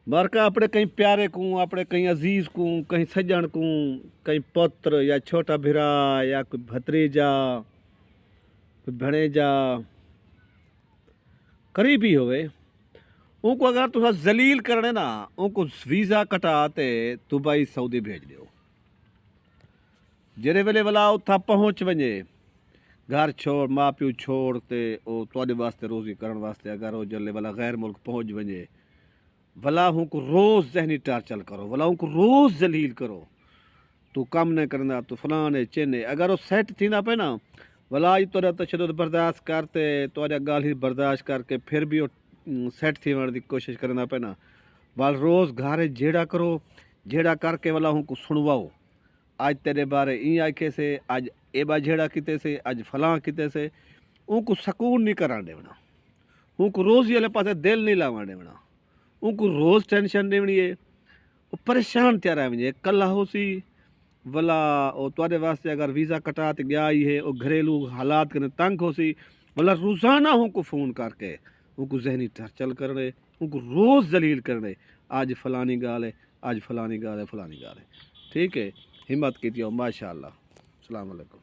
बारका अपने कहीं प्यारे को, अपने कहीं अजीज को, कहीं सज्जन को, कहीं पुत्र या छोटा भिरा या कोई भतरीजा, कोई भणेजा करीबी होवे, उनको अगर तुसा जलील करने ना, उनको वीज़ा कटाते दुबई सऊदी भेज दियो। जेरे वेले वाला उथा पहुँच वने, घर छोड़ माँ प्यू छोड़ ते ओ तुहाडे वास्ते रोज़ी करण वास्ते अगर वो जल्ले वाला गैर मुल्क पहुँच वने, भला उनको रोज़ जहनी टार्चर करो, भला उनको रोज़ जलील करो। तू कम न करना, तू फलाने चेने, अगर वो सेट थी ना पे ना, भला ही तुहाडा तशद्दुद बर्दाश्त करते, तुहाडा गाली बर्दाश्त करके फिर भी वो सेट थी वण दी कोशिश करना पे ना, भल रोज़ घरे जेड़ा करो, जेड़ा करके भला उनको सुनवाओ। आज तेरे बारे ई आखे से, आज ए बा झेड़ा किते से, आज फलां किते से, उनको सकून नहीं करा देवना, उनको रोज़ ये पासे दिल नहीं लावा देवना, उनको रोज़ टेंशन देवनी है, वो परेशान त्या रह वञे। कल हो सी भला वो तुहाडे वास्ते अगर वीज़ा कटा ते गया ही है, वो घरेलू हालात कने तंग हो सी, भला रोज़ाना उनको फ़ोन करके उनको जहनी टर्चल करने, उनको रोज़ जलील करने, आज फलानी गाल है, आज फलानी गाल है, फलानी गाल है। ठीक है, हिम्मत की माशाअल्लाह। अस्सलाम वालेकुम।